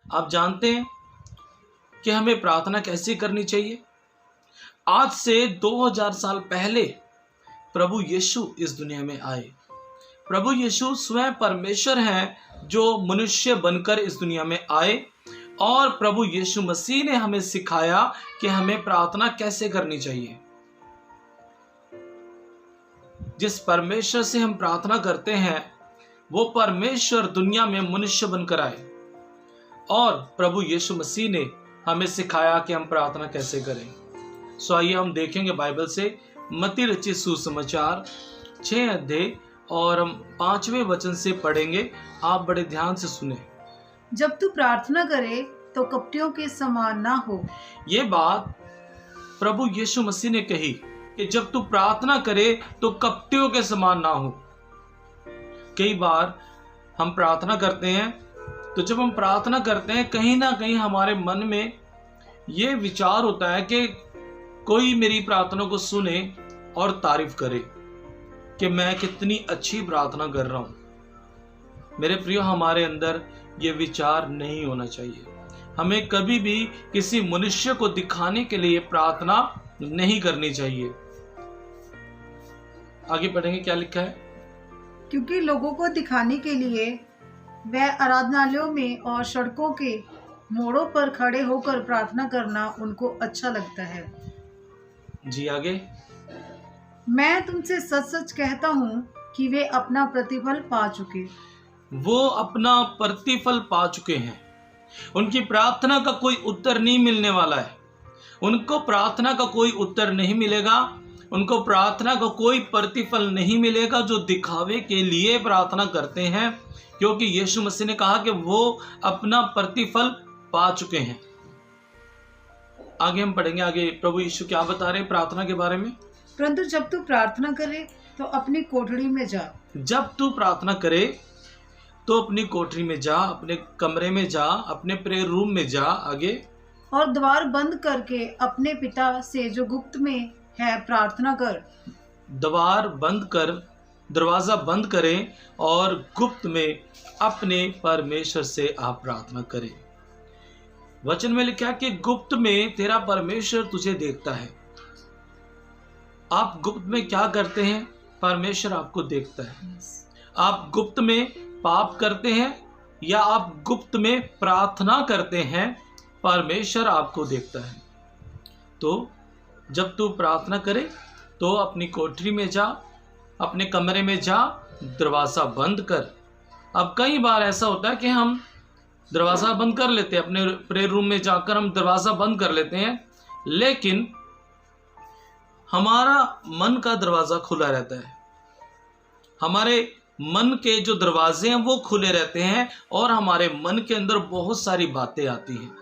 आप जानते हैं कि हमें प्रार्थना कैसे करनी चाहिए? आज से 2000 साल पहले प्रभु यीशु इस दुनिया में आए। प्रभु यीशु स्वयं परमेश्वर हैं जो मनुष्य बनकर इस दुनिया में आए, और प्रभु यीशु मसीह ने हमें सिखाया कि हमें प्रार्थना कैसे करनी चाहिए। जिस परमेश्वर से हम प्रार्थना करते हैं वो परमेश्वर दुनिया में मनुष्य बनकर आए, और प्रभु यीशु मसीह ने हमें सिखाया कि हम प्रार्थना कैसे करें। सो आइए हम देखेंगे बाइबल से मत्ती रचित सुसमाचार 6 अध्याय और हम 5वें वचन से पढ़ेंगे। आप बड़े ध्यान से सुने। जब तू प्रार्थना करे तो कपटियों के समान ना हो। ये बात प्रभु यीशु मसीह ने कही कि जब तू प्रार्थना करे तो कपटियों के समान ना हो। कई बार हम प्रार्थना करते हैं, तो जब हम प्रार्थना करते हैं कहीं ना कहीं हमारे मन में ये विचार होता है कि कोई मेरी प्रार्थना को सुने और तारीफ करे कि मैं कितनी अच्छी प्रार्थना कर रहा हूं। मेरे प्रियो, हमारे अंदर ये विचार नहीं होना चाहिए। हमें कभी भी किसी मनुष्य को दिखाने के लिए प्रार्थना नहीं करनी चाहिए। आगे पढ़ेंगे, क्या लिखा है? क्योंकि लोगों को दिखाने के लिए वह आराधनालयों में और सड़कों के मोड़ों पर खड़े होकर प्रार्थना करना उनको अच्छा लगता है। जी आगे। मैं तुमसे सच सच कहता हूँ कि वे अपना प्रतिफल पा चुके। वो अपना प्रतिफल पा चुके हैं। उनकी प्रार्थना का कोई उत्तर नहीं मिलने वाला है। उनको प्रार्थना का कोई उत्तर नहीं मिलेगा। उनको प्रार्थना का कोई प्रतिफल नहीं मिलेगा जो दिखावे के लिए प्रार्थना करते हैं, क्योंकि यीशु मसीह ने कहा कि वो अपना प्रतिफल पा चुके हैं। आगे हम पढ़ेंगे। आगे प्रभु यीशु क्या बता रहे हैं प्रार्थना के बारे में? परंतु जब तू प्रार्थना करे तो अपनी कोठरी में जा। जब तू प्रार्थना करे तो अपनी कोठरी में जा, अपने कमरे में जा, अपने प्रेयर रूम में जा। आगे। और द्वार बंद करके अपने पिता से जो गुप्त में है प्रार्थना कर। द्वार बंद कर, दरवाजा बंद करें और गुप्त में अपने परमेश्वर से आप प्रार्थना करें। वचन में लिखा कि गुप्त में तेरा परमेश्वर तुझे देखता है। आप गुप्त में क्या करते हैं? परमेश्वर आपको देखता है। आप गुप्त में पाप करते हैं या आप गुप्त में प्रार्थना करते हैं, परमेश्वर आपको देखता है। तो जब तू प्रार्थना करे तो अपनी कोठरी में जा, अपने कमरे में जा, दरवाज़ा बंद कर। अब कई बार ऐसा होता है कि हम दरवाज़ा बंद कर लेते हैं, अपने प्रेयर रूम में जाकर हम दरवाज़ा बंद कर लेते हैं, लेकिन हमारा मन का दरवाज़ा खुला रहता है। हमारे मन के जो दरवाजे हैं वो खुले रहते हैं और हमारे मन के अंदर बहुत सारी बातें आती हैं।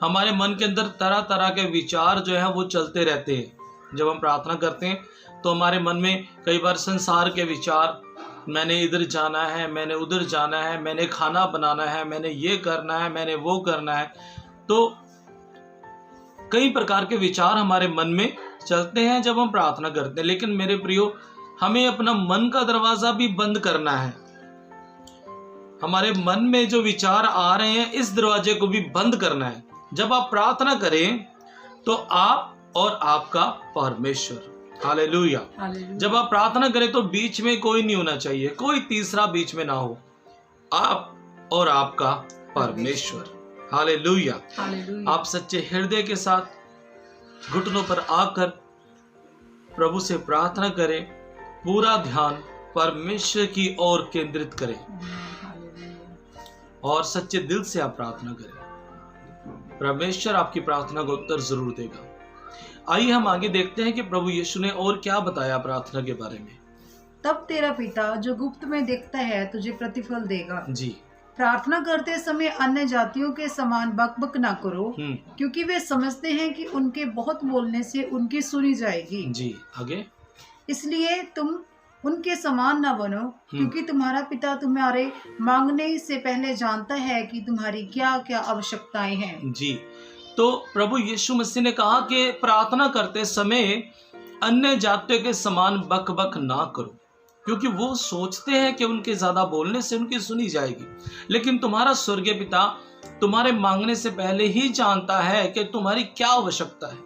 हमारे मन के अंदर तरह तरह के विचार जो है वो चलते रहते हैं। जब हम प्रार्थना करते हैं तो हमारे मन में कई बार संसार के विचार, मैंने इधर जाना है, मैंने उधर जाना है, मैंने खाना बनाना है, मैंने ये करना है, मैंने वो करना है। तो कई प्रकार के विचार हमारे मन में चलते हैं जब हम प्रार्थना करते हैं। लेकिन मेरे प्रियो, हमें अपना मन का दरवाजा भी बंद करना है। हमारे मन में जो विचार आ रहे हैं इस दरवाजे को भी बंद करना है। जब आप प्रार्थना करें तो आप और आपका परमेश्वर। हालेलुया। जब आप प्रार्थना करें तो बीच में कोई नहीं होना चाहिए, कोई तीसरा बीच में ना हो, आप और आपका परमेश्वर। हालेलुया। आप सच्चे हृदय के साथ घुटनों पर आकर प्रभु से प्रार्थना करें, पूरा ध्यान परमेश्वर की ओर केंद्रित करें और सच्चे दिल से आप प्रार्थना करें। परमेश्वर आपकी प्रार्थना का उत्तर जरूर देगा। आइए हम आगे देखते हैं कि प्रभु यीशु ने और क्या बताया प्रार्थना के बारे में। तब तेरा पिता जो गुप्त में देखता है तुझे प्रतिफल देगा। जी। प्रार्थना करते समय अन्य जातियों के समान बकबक ना करो, क्योंकि वे समझते हैं कि उनके बहुत बोलने से उनकी सुनी जाएगी। जी। आगे। इसलिए तुम उनके समान न बनो, क्योंकि तुम्हारा पिता तुम्हारे मांगने से पहले जानता है कि तुम्हारी क्या क्या आवश्यकताएं हैं। जी। तो प्रभु यीशु मसीह ने कहा कि प्रार्थना करते समय अन्य जातियों के समान बकबक ना करो। क्योंकि वो सोचते हैं कि उनके ज्यादा बोलने से उनकी सुनी जाएगी। लेकिन तुम्हारा स्वर्गीय पिता तुम्हारे मांगने से पहले ही जानता है कि तुम्हारी क्या आवश्यकता है।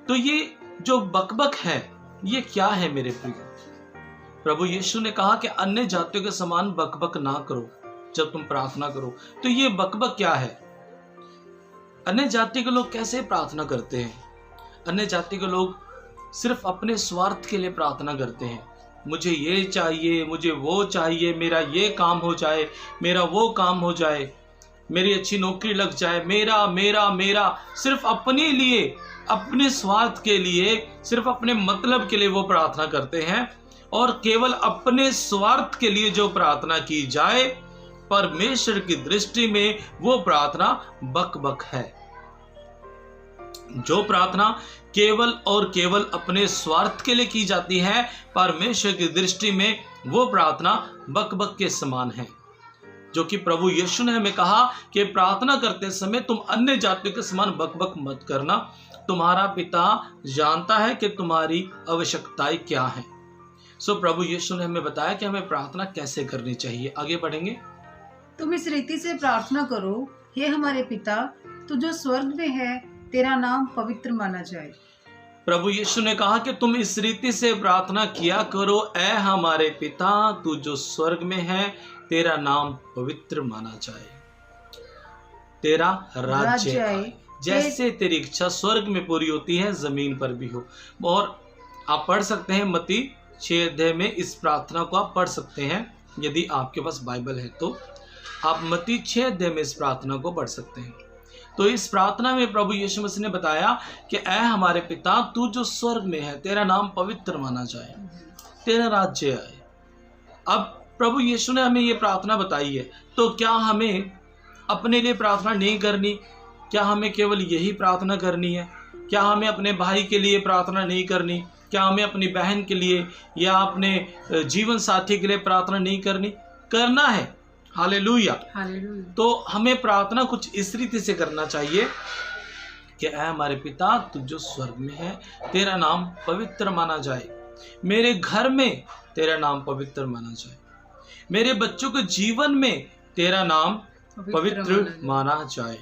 तो ये जो बकबक है ये क्या है मेरे प्रिय? प्रभु यीशु ने कहा कि अन्य जातियों के समान बकबक ना करो जब तुम प्रार्थना करो। तो ये बकबक क्या है? अन्य जाति के लोग कैसे प्रार्थना करते हैं? अन्य जाति के लोग सिर्फ अपने स्वार्थ के लिए प्रार्थना करते हैं। मुझे ये चाहिए, मुझे वो चाहिए, मेरा ये काम हो जाए, मेरा वो काम हो जाए, मेरी अच्छी नौकरी लग जाए, मेरा मेरा मेरा, सिर्फ अपने लिए, अपने स्वार्थ के लिए, सिर्फ अपने मतलब के लिए वो प्रार्थना करते हैं। और केवल अपने स्वार्थ के लिए जो प्रार्थना की जाए, परमेश्वर की दृष्टि में वो प्रार्थना बकबक है। जो प्रार्थना केवल और केवल अपने स्वार्थ के लिए की जाती है, परमेश्वर की दृष्टि में वो प्रार्थना बकबक के समान है। जो कि प्रभु यीशु ने हमें कहा कि प्रार्थना करते समय तुम अन्य जातियों के समान बकबक मत करना, तुम्हारा पिता जानता है कि तुम्हारी आवश्यकताएं क्या हैं। सो प्रभु यीशु ने हमें बताया कि हमें प्रार्थना कैसे करनी चाहिए। आगे बढ़ेंगे। तुम इस रीति से प्रार्थना करो, हे हमारे पिता, तू जो स्वर्ग में है, तेरा नाम पवित्र माना जाए। प्रभु यीशु ने कहा कि तुम इस रीति से प्रार्थना किया करो, ऐ हमारे पिता, तू जो स्वर्ग में है, तेरा नाम पवित्र माना जाए, तेरा राज्य आए, जैसे तेरी इच्छा स्वर्ग में पूरी होती है जमीन पर भी हो। और आप पढ़ सकते हैं मत्ती 6 अध्याय में इस प्रार्थना को आप पढ़ सकते हैं। यदि आपके पास बाइबल है तो आप मत्ती 6 अध्याय में इस प्रार्थना को पढ़ सकते हैं। तो इस प्रार्थना में प्रभु यीशु मसीह ने बताया कि ऐ हमारे पिता, तू जो स्वर्ग में है, तेरा नाम पवित्र माना जाए, तेरा राज्य आए। अब प्रभु यीशु ने हमें ये प्रार्थना बताई है, तो क्या हमें अपने लिए प्रार्थना नहीं करनी? क्या हमें केवल यही प्रार्थना करनी है? क्या हमें अपने भाई के लिए प्रार्थना नहीं करनी? क्या हमें अपनी बहन के लिए या अपने जीवन साथी के लिए प्रार्थना नहीं करनी? करना है। हालेलुया। तो हमें प्रार्थना कुछ इस रीति से करना चाहिए कि ऐ हमारे पिता, तू जो स्वर्ग में है, तेरा नाम पवित्र माना जाए, मेरे घर में तेरा नाम पवित्र माना जाए, मेरे बच्चों के जीवन में तेरा नाम पवित्र माना जाए,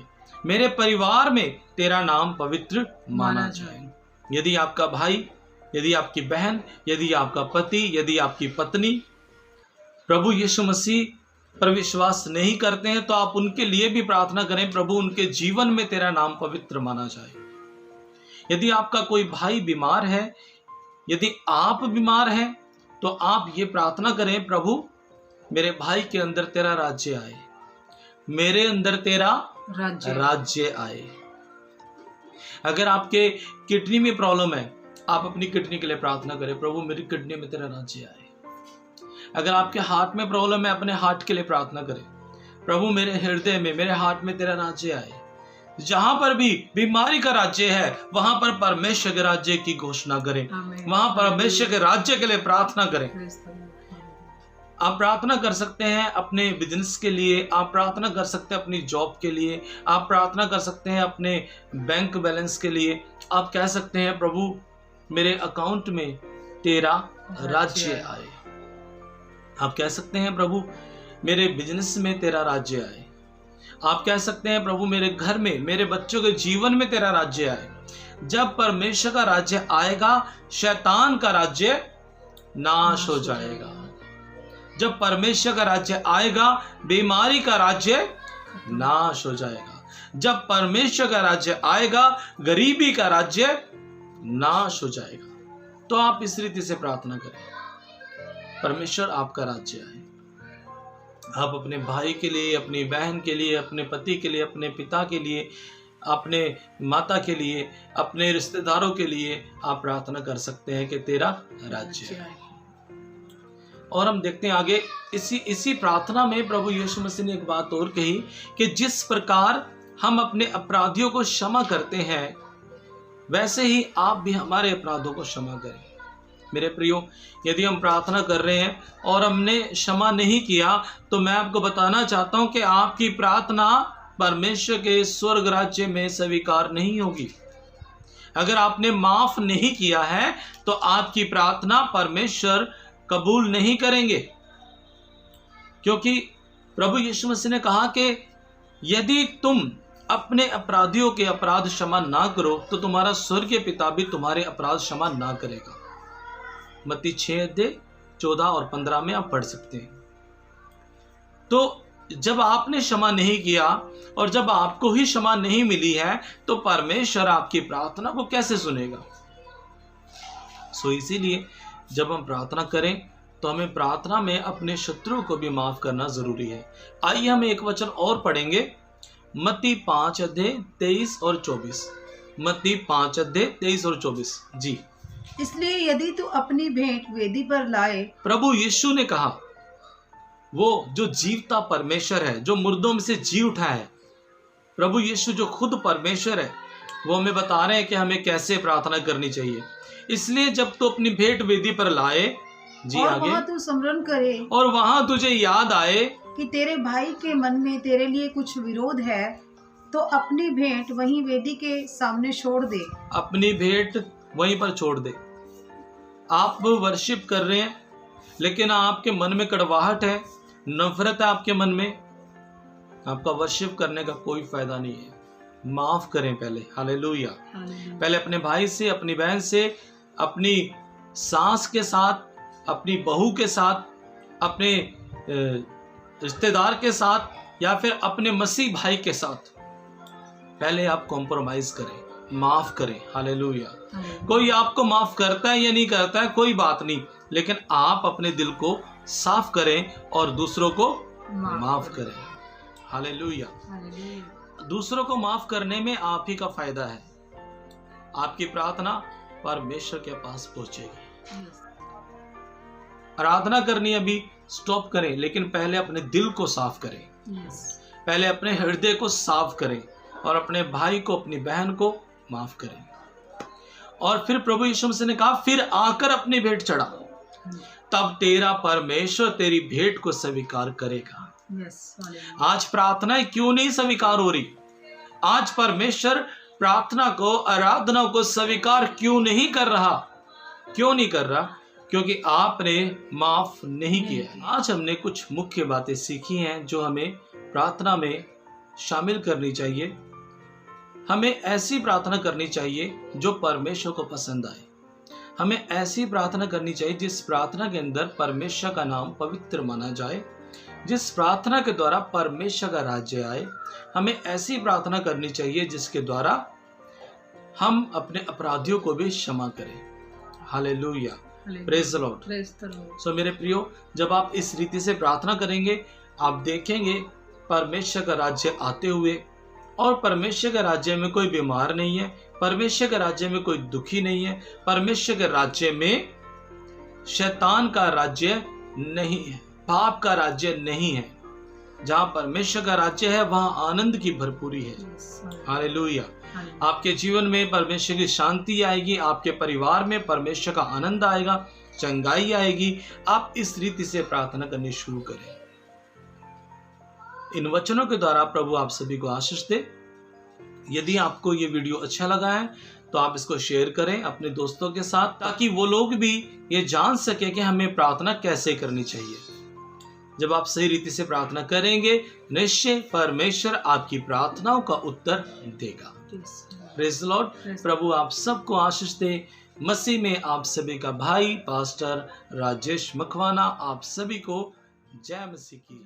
मेरे परिवार में तेरा नाम पवित्र माना जाए। यदि आपका भाई, यदि आपकी बहन, यदि आपका पति, यदि आपकी पत्नी प्रभु यीशु मसीह पर विश्वास नहीं करते हैं, तो आप उनके लिए भी प्रार्थना करें, प्रभु उनके जीवन में तेरा नाम पवित्र माना जाए। यदि आपका कोई भाई बीमार है, यदि आप बीमार हैं, तो आप ये प्रार्थना करें, प्रभु मेरे भाई के अंदर तेरा राज्य आए, मेरे अंदर तेरा राज्य आए। अगर आपके किडनी में प्रॉब्लम है, आप अपनी किडनी के लिए प्रार्थना करें, प्रभु मेरी किडनी में तेरा राज्य आए। अगर आपके हार्ट में प्रॉब्लम है, अपने हार्ट के लिए प्रार्थना करें, प्रभु मेरे हृदय में, मेरे हार्ट में तेरा राज्य आए। जहां पर भी बीमारी का राज्य है, वहां पर परमेश्वर के राज्य की घोषणा करें, वहां परमेश्वर के राज्य के लिए प्रार्थना करें। आप प्रार्थना कर सकते हैं अपने बिजनेस के लिए, आप प्रार्थना कर सकते हैं अपनी जॉब के लिए, आप प्रार्थना कर सकते हैं अपने बैंक बैलेंस के लिए। आप कह सकते हैं, प्रभु मेरे अकाउंट में तेरा राज्य आए। आप कह सकते हैं, प्रभु मेरे बिजनेस में तेरा राज्य आए। आप कह सकते हैं, प्रभु मेरे घर में, मेरे बच्चों के जीवन में तेरा राज्य आए। जब परमेश्वर का राज्य आएगा, शैतान का राज्य नाश हो जाएगा। जब परमेश्वर का राज्य आएगा, बीमारी का राज्य नाश हो जाएगा। जब परमेश्वर का राज्य आएगा, गरीबी का राज्य नाश हो जाएगा। तो आप इस रीति से प्रार्थना करें, परमेश्वर आपका राज्य आए। आप अपने भाई के लिए, अपनी बहन के लिए, अपने पति के लिए, अपने पिता के लिए, अपने माता के लिए, अपने रिश्तेदारों के लिए आप प्रार्थना कर सकते हैं कि तेरा राज्य आए। और हम देखते हैं आगे, इसी प्रार्थना में प्रभु यीशु मसीह ने एक बात और कही कि जिस प्रकार हम अपने अपराधियों को क्षमा करते हैं, वैसे ही आप भी हमारे अपराधों को क्षमा करें। मेरे प्रियो, यदि हम प्रार्थना कर रहे हैं और हमने क्षमा नहीं किया, तो मैं आपको बताना चाहता हूं कि आपकी प्रार्थना परमेश्वर के स्वर्ग राज्य में स्वीकार नहीं होगी। अगर आपने माफ नहीं किया है, तो आपकी प्रार्थना परमेश्वर कबूल नहीं करेंगे, क्योंकि प्रभु यीशु मसीह ने कहा कि यदि तुम अपने अपराधियों के अपराध क्षमा ना करो तो तुम्हारा स्वर्गीय पिता भी तुम्हारे अपराध क्षमा ना करेगा। मत्ती 6:14 और 15 में आप पढ़ सकते हैं। तो जब आपने क्षमा नहीं किया और जब आपको ही क्षमा नहीं मिली है तो परमेश्वर आपकी प्रार्थना को कैसे सुनेगा। सो इसीलिए जब हम प्रार्थना करें तो हमें प्रार्थना में अपने शत्रुओं को भी माफ करना जरूरी है। आइए हम एक वचन और पढ़ेंगे, मत्ती 5:23 और 24। मत्ती 5:23 और 24 जी। इसलिए यदि तू अपनी भेंट वेदी पर लाए, प्रभु यीशु ने कहा, वो जो जीवता परमेश्वर है, जो मुर्दों में से जी उठा है, प्रभु यीशु जो खुद परमेश्वर है, वो हमें बता रहे हैं कि हमें कैसे प्रार्थना करनी चाहिए। इसलिए जब तू अपनी भेंट वेदी पर लाए, जी और आगे, वहाँ तू स्मरण करे और वहां तुझे याद आए कि तेरे भाई के मन में तेरे लिए कुछ विरोध है, तो अपनी भेंट वहीं वेदी के सामने छोड़ दे। अपनी भेंट वहीं पर छोड़ दे। आप वर्शिप कर रहे हैं लेकिन आपके मन में कड़वाहट है, नफरत है आपके मन में, आपका वर्शिप करने का कोई फायदा नहीं है। माफ करें पहले, हालेलुया। पहले अपने भाई से, अपनी बहन से, अपनी सास के साथ, अपनी बहू के साथ, अपने रिश्तेदार के साथ या फिर अपने मसीह भाई के साथ पहले आप कॉम्प्रोमाइज करें, माफ करें, हालेलुया। कोई आपको माफ करता है या नहीं करता है कोई बात नहीं, लेकिन आप अपने दिल को साफ करें और दूसरों को माफ करें, हालेलुया। दूसरों को माफ करने में आप ही का फायदा है। आपकी प्रार्थना परमेश्वर के पास पहुंचेगी। आराधना करनी अभी स्टॉप करें, लेकिन पहले अपने दिल को साफ करें, पहले अपने हृदय को साफ करें और अपने भाई को, अपनी बहन को माफ करें। और फिर प्रभु यीशु मसीह ने कहा, फिर आकर अपनी भेंट चढ़ा, तब तेरा परमेश्वर तेरी भेंट को स्वीकार करेगा। आज प्रार्थनाएं क्यों नहीं स्वीकार हो रही? आज परमेश्वर प्रार्थना को, आराधना को स्वीकार क्यों नहीं कर रहा? क्यों नहीं कर रहा? क्योंकि आपने माफ नहीं किया। आज हमने कुछ मुख्य बातें सीखी हैं जो हमें प्रार्थना में शामिल करनी चाहिए। हमें ऐसी प्रार्थना करनी चाहिए जो परमेश्वर को पसंद आए। हमें ऐसी प्रार्थना करनी चाहिए जिस प्रार्थना के अंदर परमेश्वर का नाम पवित्र माना जाए, जिस प्रार्थना के द्वारा परमेश्वर का राज्य आए। हमें ऐसी प्रार्थना करनी चाहिए जिसके द्वारा हम अपने अपराधियों को भी क्षमा करें। Hallelujah, praise the lord. So मेरे प्रियो, जब आप इस रीति से प्रार्थना करेंगे, आप देखेंगे परमेश्वर का राज्य आते हुए। और परमेश्वर के राज्य में कोई बीमार नहीं है, परमेश्वर के राज्य में कोई दुखी नहीं है, परमेश्वर के राज्य में शैतान का राज्य नहीं है, पाप का राज्य नहीं है। जहाँ परमेश्वर का राज्य है वहाँ आनंद की भरपूरी है। हालेलुया। आपके जीवन में परमेश्वर की शांति आएगी, आपके परिवार में परमेश्वर का आनंद आएगा, चंगाई आएगी। आप इस रीति से प्रार्थना करनी शुरू करें। इन वचनों के द्वारा प्रभु आप सभी को आशीष दे। यदि आपको ये वीडियो अच्छा लगा है तो आप इसको शेयर करें अपने दोस्तों के साथ, ताकि वो लोग भी ये जान सके कि हमें प्रार्थना कैसे करनी चाहिए। जब आप सही रीति से प्रार्थना करेंगे, निश्चय परमेश्वर आपकी प्रार्थनाओं का उत्तर देगा। Praise the Lord. प्रभु आप सबको आशीष दे। मसीह में आप सभी का भाई पास्टर राजेश मखवाना आप सभी को जय मसीह की।